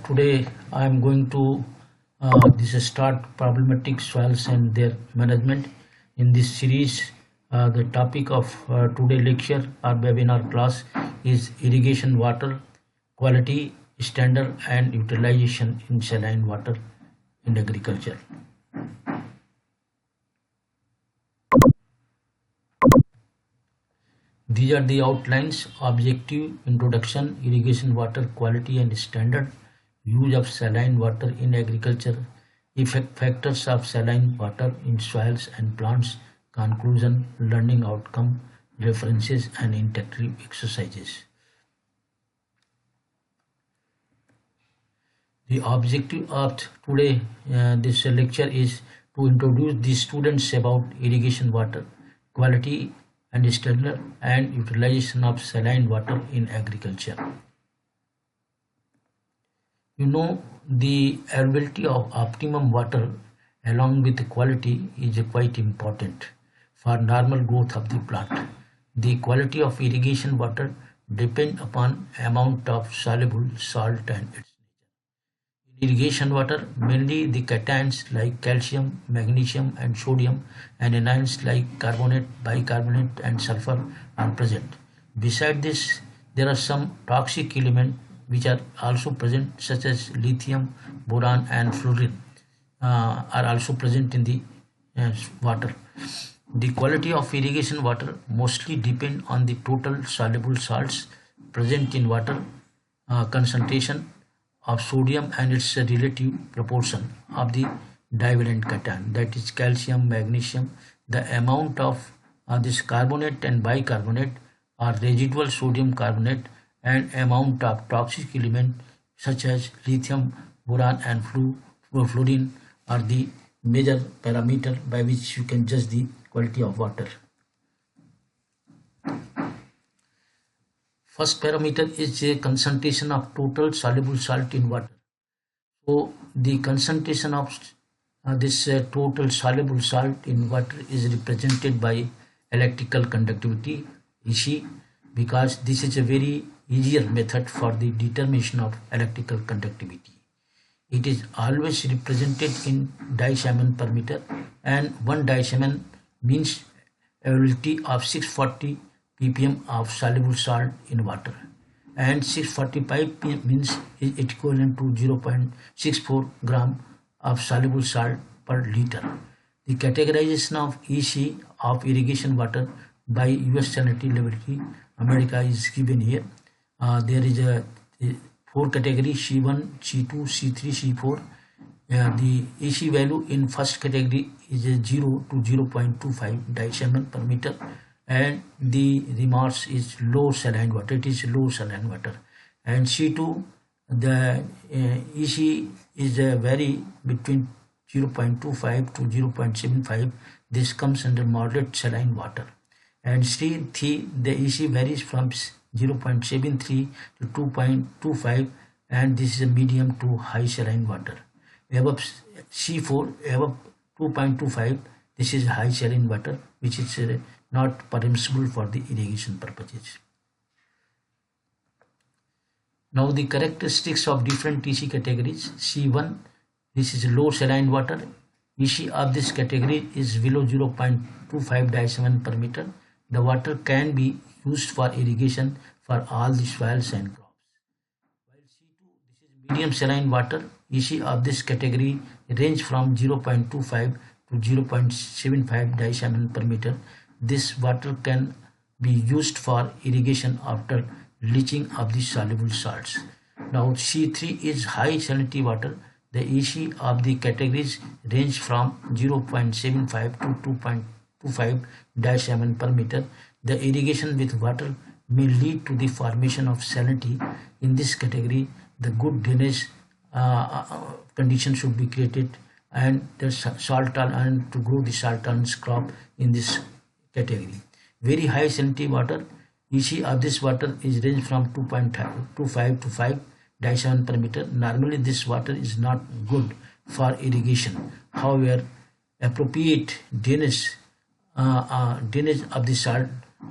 Today I am going to start problematic soils and their management. In this series, the topic of today lecture or webinar class is irrigation water quality, standard and utilization in saline water in agriculture. These are the outlines: objective, introduction, irrigation water quality and standard, use of saline water in agriculture, effect factors of saline water in soils and plants, conclusion, learning outcome, references and interactive exercises. The objective of today this lecture is to introduce the students about irrigation water quality and standard and utilization of saline water in agriculture. The availability of optimum water along with the quality is quite important for normal growth of the plant. The quality of irrigation water depends upon amount of soluble salt and its irrigation water, mainly the cations like calcium, magnesium and sodium and anions like carbonate, bicarbonate and sulfur are present. Besides this, there are some toxic elements which are also present such as lithium, boron and fluorine are also present in the water. The quality of irrigation water mostly depend on the total soluble salts present in water, concentration of sodium and its relative proportion of the divalent cation, that is calcium, magnesium, the amount of this carbonate and bicarbonate or residual sodium carbonate, and amount of toxic element such as lithium, boron and fluorine are the major parameter by which you can judge the quality of water. First parameter is a concentration of total soluble salt in water. So the concentration of this total soluble salt in water is represented by electrical conductivity EC, because this is a very easier method for the determination of electrical conductivity. It is always represented in dicyamen per meter, and 1 dicyamen means availability of 640 ppm of soluble salt in water, and 645 ppm means is equivalent to 0.64 gram of soluble salt per liter. The categorization of EC of irrigation water by US Sanitary Laboratory America is given here. There is a 4 categories: C1, C2, C3, C4. The EC value in first category is 0 to 0.25 dicyamen per meter, and the remarks is low saline water. It is low saline water. And C2, the EC is vary between 0.25 to 0.75. This comes under moderate saline water. And C3, the EC varies from 0.73 to 2.25, and this is a medium to high saline water. Above C4, above 2.25, this is high saline water, which is not permissible for the irrigation purposes. Now the characteristics of different EC categories. C1, this is low saline water. EC of this category is below 0.25 dicyamen per meter. The water can be used for irrigation for all the soils and crops. While C2, this is medium saline water. EC of this category range from 0.25 to 0.75 dicyamen per meter. This water can be used for irrigation after leaching of the soluble salts. Now C3 is high salinity water. The EC of the categories range from 0.75 to 2.25 dicyamen per meter. The irrigation with water may lead to the formation of salinity. In this category, the good drainage condition should be created, and the salt tolerant to grow the salt tolerance crop in this category. Very high salinity water, EC of this water is range from 2.25 to 5 dicyamen per meter. Normally this water is not good for irrigation. However, appropriate drainage of the salt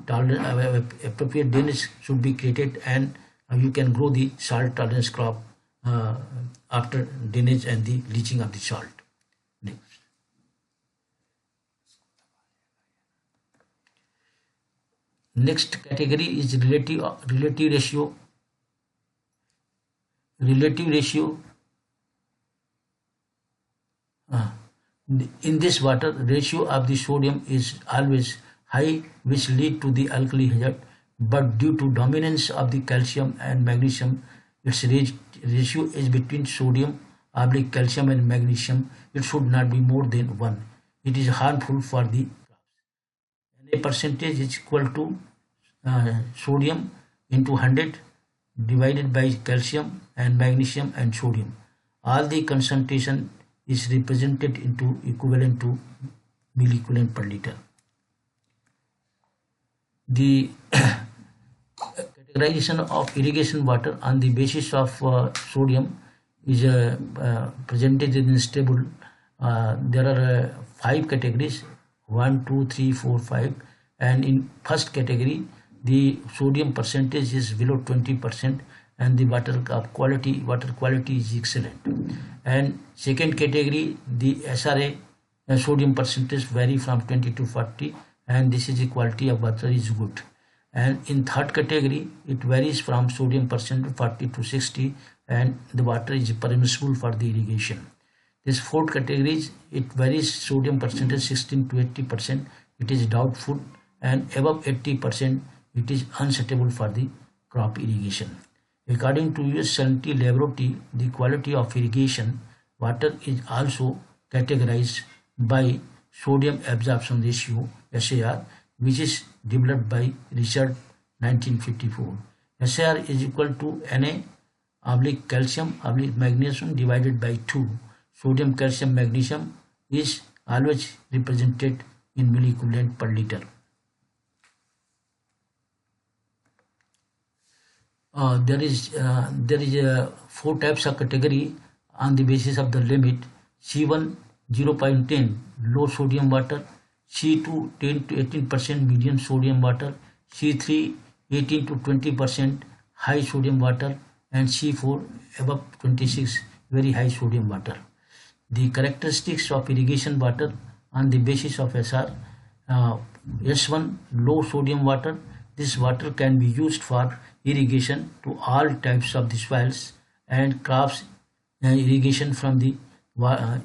appropriate drainage should be created, and you can grow the salt tolerance crop after drainage and the leaching of the salt. Next category is relative ratio. Relative ratio. In this water, ratio of the sodium is always high, which lead to the alkali hazard. But due to dominance of the calcium and magnesium, its ratio is between sodium, calcium and magnesium. It should not be more than 1. It is harmful for the crops. Na percentage is equal to sodium into 100 divided by calcium and magnesium and sodium. All the concentration is represented into equivalent to milliequivalent per liter. The categorization of irrigation water on the basis of sodium is presented in this table. There are 5 categories, 1, 2, 3, 4, 5, and in first category the sodium percentage is below 20% and the water quality is excellent. And second category, the SRA sodium percentage vary from 20 to 40, and this is the quality of water is good. And in third category, it varies from sodium percent 40 to 60, and the water is permissible for the irrigation. This fourth category, it varies sodium percentage 16 to 80%, it is doubtful, and above 80%, it is unsuitable for the crop irrigation. According to US Sanitary Laboratory, the quality of irrigation water is also categorized by sodium absorption ratio SAR, which is developed by Richard 1954. SAR is equal to Na/calcium/ magnesium divided by 2. Sodium, calcium, magnesium is always represented in milliequivalent per liter. There is 4 types of category on the basis of the limit. C1 0.10 low sodium water, C2 10 to 18% medium sodium water, C3 18 to 20% high sodium water, and C4 above 26 very high sodium water. The characteristics of irrigation water on the basis of SR. S1 low sodium water. This water can be used for irrigation to all types of the soils and crops. Irrigation from the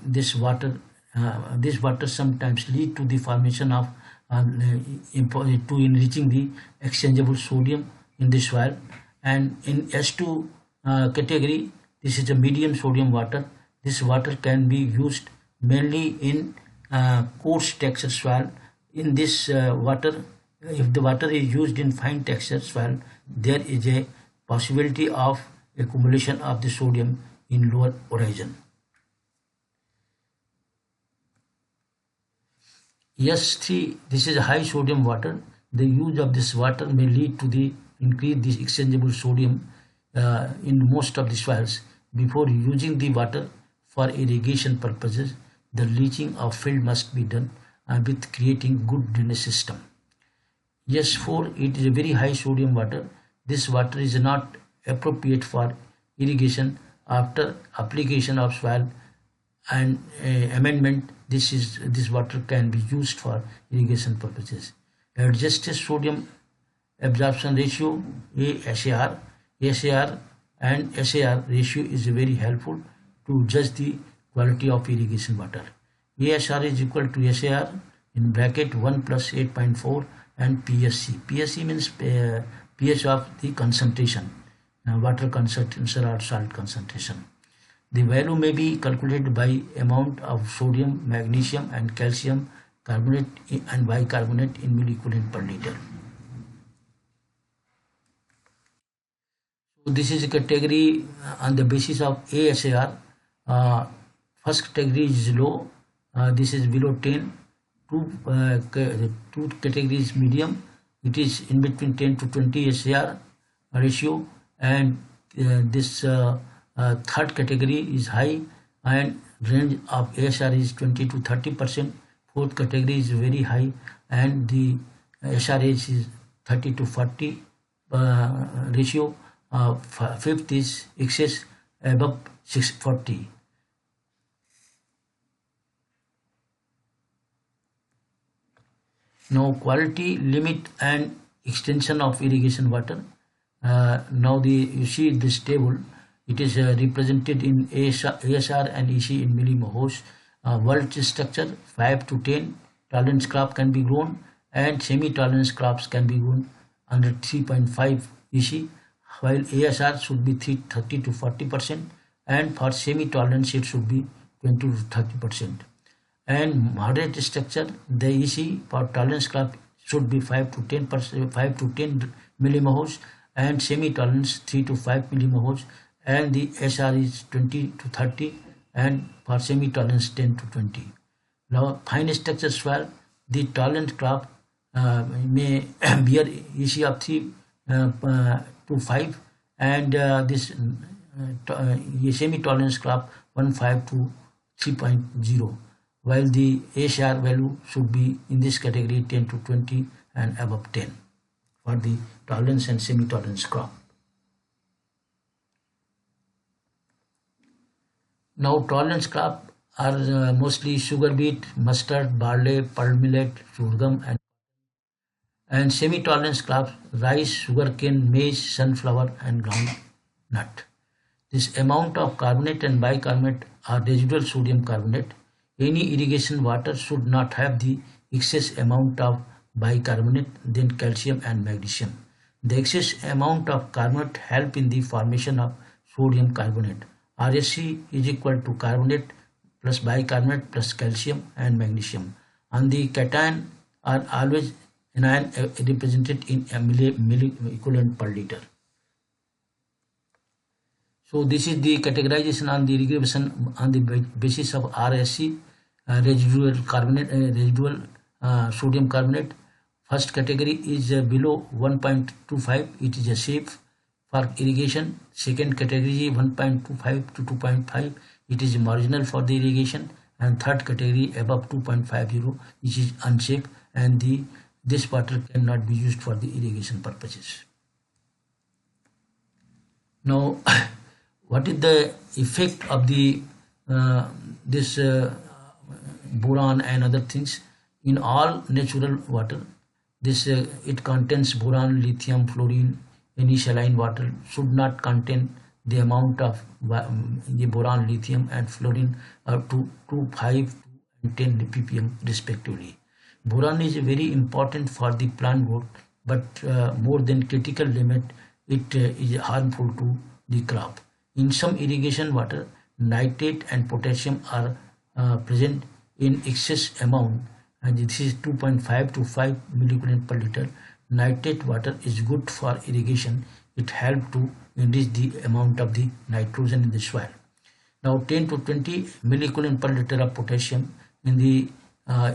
this water sometimes lead to the formation of to enriching the exchangeable sodium in the soil. And in S2 category, this is a medium sodium water. This water can be used mainly in coarse texture soil. In this water, if the water is used in fine texture soil, there is a possibility of accumulation of the sodium in lower horizon. S3, this is high sodium water. The use of this water may lead to the increase the exchangeable sodium in most of the soils. Before using the water for irrigation purposes, the leaching of field must be done with creating good drainage system. S4, it is a very high sodium water. This water is not appropriate for irrigation. After application of soil and amendment, this water can be used for irrigation purposes. Adjusted sodium absorption ratio SAR and SAR ratio is very helpful to judge the quality of irrigation water. ASR is equal to SAR in bracket 1 plus 8.4 and PSC. PSC means pH of the concentration, water concentration or salt concentration. The value may be calculated by amount of sodium, magnesium and calcium carbonate and bicarbonate in milliequivalent per liter. So this is a category on the basis of ASAR. First category is low. This is below 10. Two categories medium. It is in between 10 to 20 SAR ratio, and this third category is high and range of ASR is 20 to 30%. Fourth category is very high and the SRH is 30 to 40 ratio. Fifth is excess above 640. Now quality limit and extension of irrigation water. Now you see this table, it is represented in ASR and EC in millimos. World structure 5 to 10 tolerance crop can be grown, and semi-tolerance crops can be grown under 3.5 EC, while ASR should be 30 to 40%, and for semi-tolerance it should be 20 to 30%. And moderate structure, the EC for tolerance crop should be 5 to 10%, 5 to 10 millimos, and semi-tolerance 3 to 5 millimos, and the SR is 20 to 30, and for semi-tolerance 10 to 20. Now fine structure soil, the tolerant crop may bear EC of 3 to 5, and this semi-tolerance crop 1.5 to 3.0, while the ASR value should be in this category 10 to 20 and above 10 for the tolerance and semi-tolerance crop. Now tolerance crop are mostly sugar beet, mustard, barley, pearl millet, sorghum, and semi-tolerance crops rice, sugarcane, maize, sunflower, and groundnut. This amount of carbonate and bicarbonate are residual sodium carbonate. Any irrigation water should not have the excess amount of bicarbonate than calcium and magnesium. The excess amount of carbonate help in the formation of sodium carbonate. RSC is equal to carbonate plus bicarbonate plus calcium and magnesium. And the cation are always anion represented in a milli equivalent per liter. So this is the categorization on the irrigation on the basis of RSC, residual carbonate, residual sodium carbonate. First category is below 1.25, it is a safe for irrigation. Second category 1.25 to 2.5, it is marginal for the irrigation. And third category above 2.50, which is unsafe, and this water cannot be used for the irrigation purposes. Now what is the effect of the this boron and other things in all natural water? This it contains boron, lithium, fluorine. Any saline water should not contain the amount of the boron, lithium, and fluorine to 5 and 10 ppm respectively. Boron is very important for the plant growth, but more than critical limit, it is harmful to the crop. In some irrigation water, nitrate and potassium are present in excess amount, and this is 2.5 to 5 milliequivalent per liter. Nitrate water is good for irrigation. It helps to increase the amount of the nitrogen in the soil. Now 10 to 20 milliequivalent per liter of potassium in the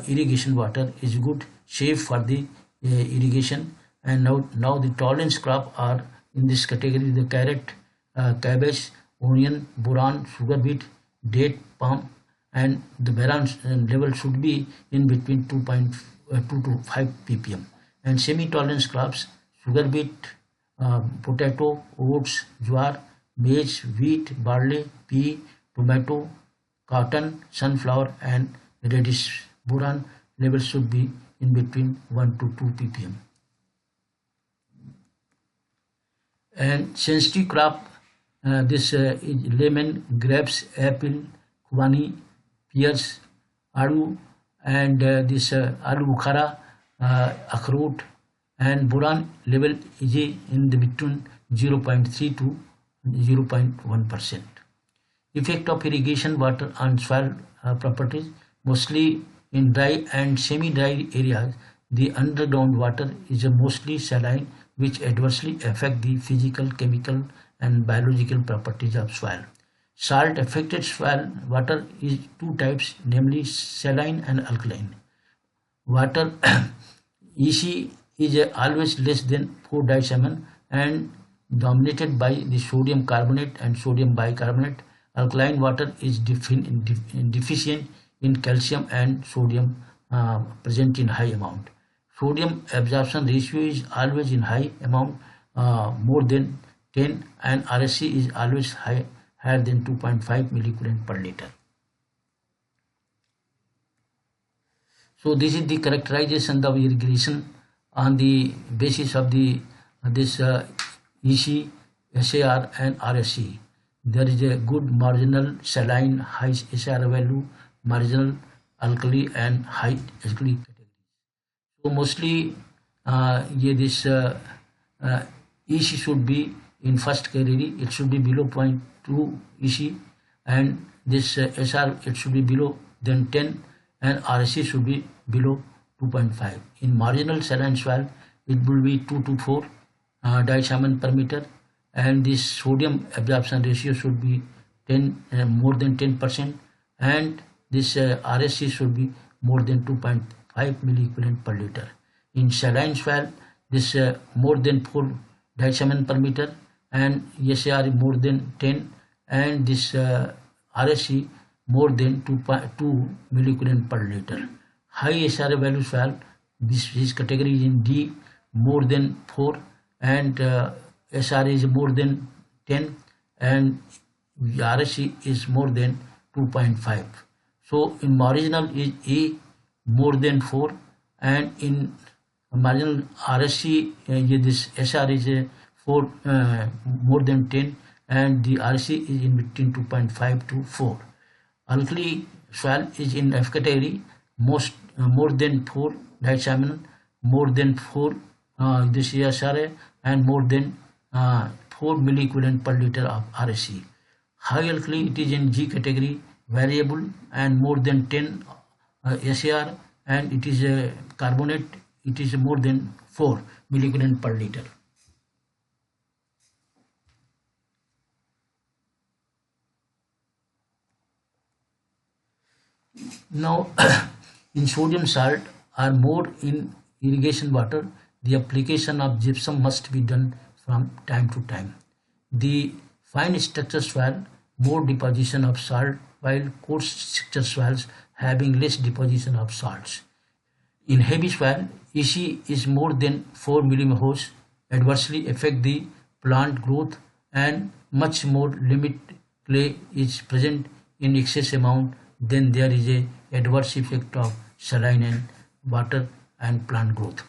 irrigation water is good, safe for the irrigation. And now the tolerance crop are in this category: the carrot, cabbage, onion, boron, sugar beet, date, palm, and the boron level should be in between 2.2 to 5 ppm. And semi-tolerance crops: sugar beet, potato, oats, jowar, maize, wheat, barley, pea, tomato, cotton, sunflower, and radish. Boron level should be in between 1 to 2 ppm. And sensitive crop, this is lemon, grapes, apple, khubani, pears, aloo, and this aloo bukhara, akhroot, and boron level is in the between 0.3 to 0.1%. Effect of irrigation water on soil properties: mostly in dry and semi-dry areas, the underground water is mostly saline, which adversely affect the physical, chemical, and biological properties of soil. Salt affected soil water is two types, namely saline and alkaline. Water EC is always less than 4-disalmon and dominated by the sodium carbonate and sodium bicarbonate. Alkaline water is deficient in calcium and sodium present in high amount. Sodium absorption ratio is always in high amount, more than 10, and RSC is always high higher than 2.5 milliequivalent per liter. So this is the characterization of irrigation on the basis of this EC, SAR and RSE. There is a good marginal saline, high SAR value, marginal alkali and high alkali category. So mostly this EC should be in first category. It should be below 0.2 EC, and this SR it should be below than 10, and RSE should be below 2.5. In marginal saline soil, it will be 2 to 4 diethylamine per meter, and this sodium absorption ratio should be 10 more than 10%, and this RSE should be more than 2.5 milliequivalent per liter. In saline soil, this more than 4 diethylamine per meter, and SAR more than 10, and this RSE more than 2 milliequivalent per liter. High SR value soil, this category is in D, more than 4, and SR is more than 10, and RSE is more than 2.5. So in marginal is A, more than 4, and in marginal RSE this SR is 4 more than 10, and the RSE is in between 2.5 to 4. Alkali soil is in F category, more than 4 diethylamine, more than 4 this SRA, and more than 4 milliequivalent per liter of RSE. High alkali, it is in G category, variable, and more than 10 SAR, and it is a carbonate, it is more than 4 milliequivalent per liter. Now in sodium salt or more in irrigation water, the application of gypsum must be done from time to time. The fine structure soil, more deposition of salt, while coarse structure soils having less deposition of salts. In heavy soil, EC is more than 4 mmHg, adversely affect the plant growth, and much more limit clay is present in excess amount, then there is a adverse effect of saline and water and plant growth.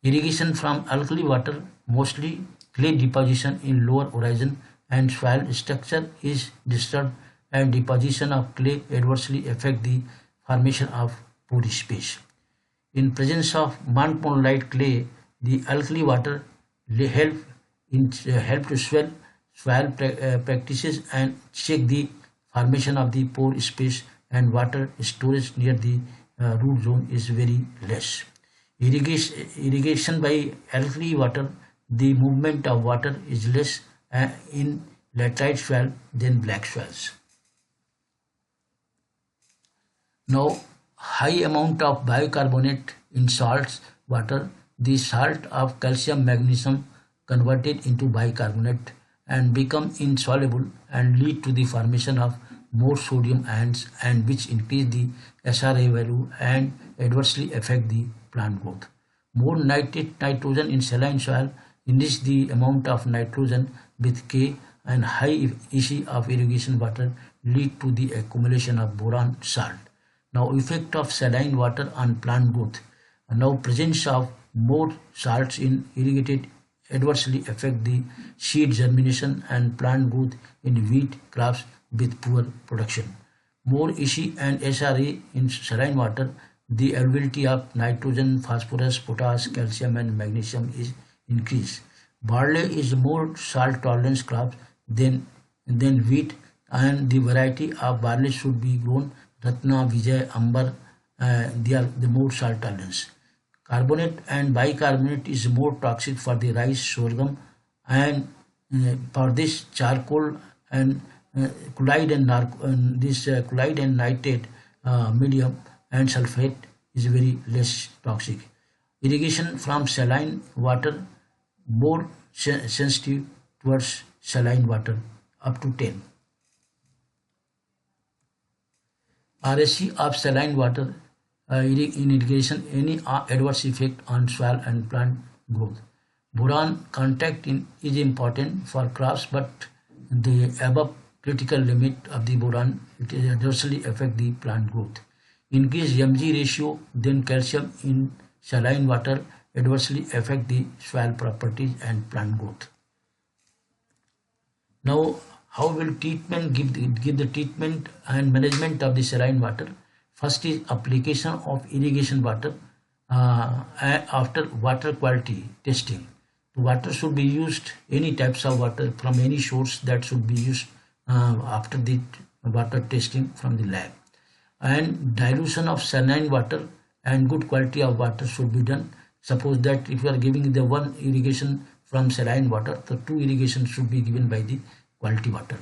Irrigation from alkali water, mostly clay deposition in lower horizon and soil structure is disturbed, and deposition of clay adversely affect the formation of pore space. In presence of Montmorillonite clay, the alkali water help to swell soil practices and check the formation of the pore space, and water storage near the root zone is very less. Irrigation by alkali water, the movement of water is less in laterite soil than black soils. Now, high amount of bicarbonate in salts water, the salt of calcium magnesium converted into bicarbonate and become insoluble and lead to the formation of more sodium ions, and which increase the SRA value and adversely affect the plant growth. More nitrogen in saline soil enrich the amount of nitrogen with K, and high EC of irrigation water lead to the accumulation of boron salt. Now effect of saline water on plant growth. Now presence of more salts in irrigated adversely affect the seed germination and plant growth in wheat crops with poor production. More EC and SRA in saline water, the availability of nitrogen, phosphorus, potash, calcium and magnesium is increased. Barley is more salt tolerance crop than wheat, and the variety of barley should be grown Ratna, Vijay, Amber, they are the more salt tolerance. Carbonate and bicarbonate is more toxic for the rice, sorghum, and for this charcoal and chloride and nitrate medium and sulfate is very less toxic. Irrigation from saline water, more sensitive towards saline water, up to 10. RSE of saline water in irrigation, any adverse effect on soil and plant growth. Boron contact is important for crops, but the above critical limit of the boron, it adversely affect the plant growth. Increase Mg ratio, then calcium in saline water adversely affect the soil properties and plant growth. Now, how will treatment give the treatment and management of the saline water? First is application of irrigation water after water quality testing. The water should be used, any types of water from any source that should be used after the water testing from the lab. And dilution of saline water and good quality of water should be done. Suppose that if you are giving the one irrigation from saline water, the two irrigations should be given by the quality water.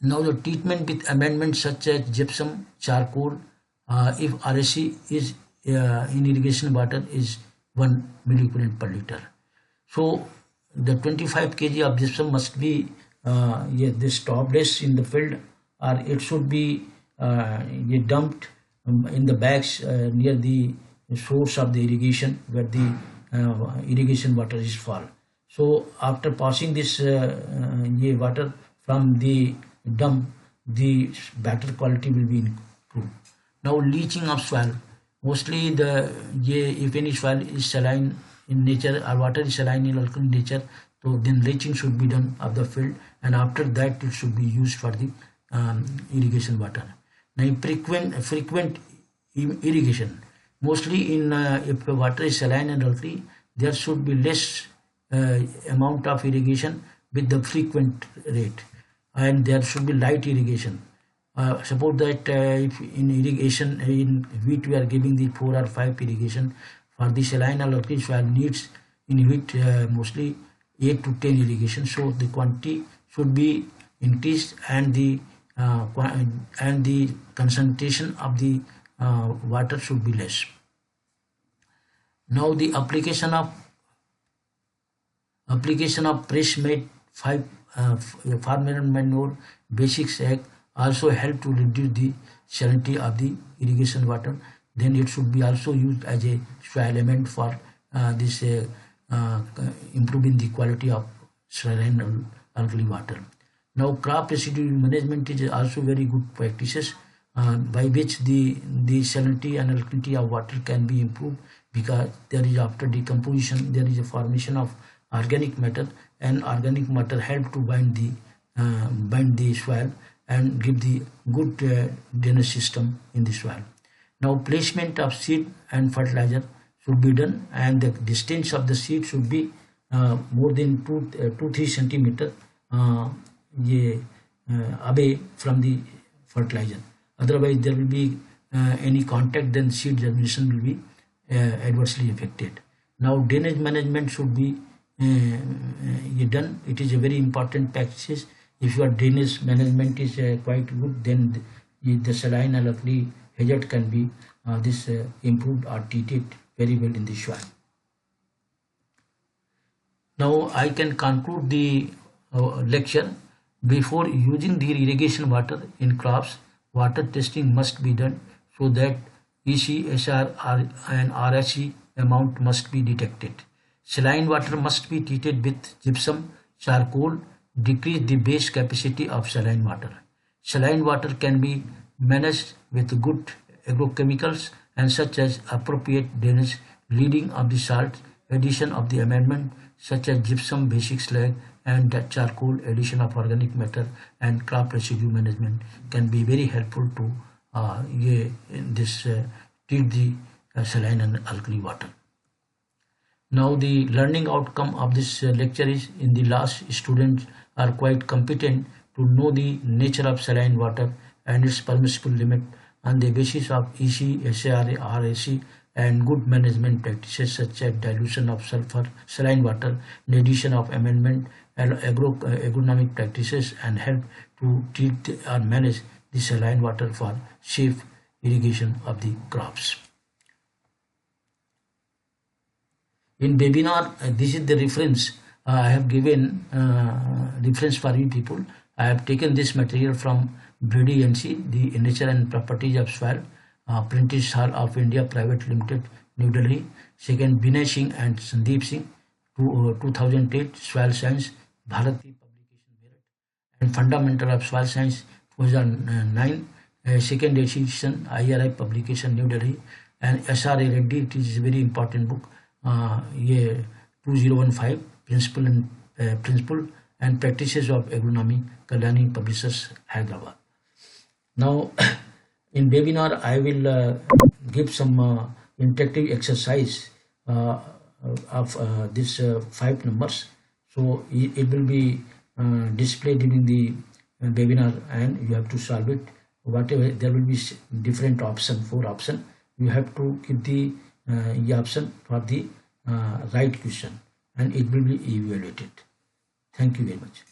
Now the treatment with amendments such as gypsum, charcoal, if RAC is in irrigation water is 1 milliequivalent per liter. So the 25 kg of gypsum must be this topless in the field, or it should be dumped in the bags near the source of the irrigation where the irrigation water is fall. So after passing this water from the dump, the better quality will be improved. Now leaching of soil. Mostly if any soil is saline in nature or water is saline in alkaline nature, so then leaching should be done of the field, and after that it should be used for the irrigation water. Now frequent irrigation. Mostly in if water is saline and alkaline, there should be less amount of irrigation with the frequent rate, and there should be light irrigation. Suppose that if in irrigation in wheat we are giving the 4 or 5 irrigation, for the saline or alkaline soil needs in wheat mostly 8 to 10 irrigation. So the quantity should be increased and the concentration of the water should be less. Now the application of fresh made farmer manure basic sack also help to reduce the salinity of the irrigation water. Then it should be also used as a soil element for this improving the quality of saline and alkaline water. Now crop residue management is also very good practices by which the salinity and alkalinity of water can be improved, because there is after decomposition there is a formation of organic matter, and organic matter help to bind the soil and give the good drainage system in the soil. Now placement of seed and fertilizer should be done, and the distance of the seed should be more than 2-3 centimeter away from the fertilizer. Otherwise there will be any contact, then seed germination will be adversely affected. Now drainage management should be done. It is a very important practice. If your drainage management is quite good, then the saline and alkaline hazard can be improved or treated very well in the soil. Now I can conclude the lecture. Before using the irrigation water in crops, water testing must be done so that EC, SR and RSC amount must be detected. Saline water must be treated with gypsum, charcoal, decrease the base capacity of saline water. Saline water can be managed with good agrochemicals and such as appropriate drainage, leading of the salt, addition of the amendment such as gypsum, basic slag and charcoal, addition of organic matter and crop residue management can be very helpful to treat the saline and alkali water. Now the learning outcome of this lecture is, in the last, students are quite competent to know the nature of saline water and its permissible limit on the basis of EC, SAR, RAC and good management practices such as dilution of sulfur, saline water, and addition of amendment and agronomic practices, and help to treat or manage the saline water for safe irrigation of the crops. In webinar, this is the reference I have given reference for you people. I have taken this material from Brady NC, the Nature and Properties of Soil, Prentice Hall of India Private Limited, New Delhi. Second, Binay Singh and Sandeep Singh, 2008, Soil Science, Bharati. and Fundamental of Soil Science 2009, second edition, IRI publication, New Delhi, and SRA Reddy. It is a very important book. ये 2015 principle and practices of agronomy, Kalyani Publishers, Hyderabad. Now, in webinar, I will give some interactive exercise of these 5 numbers. So it will be displayed during the webinar, and you have to solve it. Whatever, there will be different option, 4 option. You have to give the option for the right question, and it will be evaluated. Thank you very much.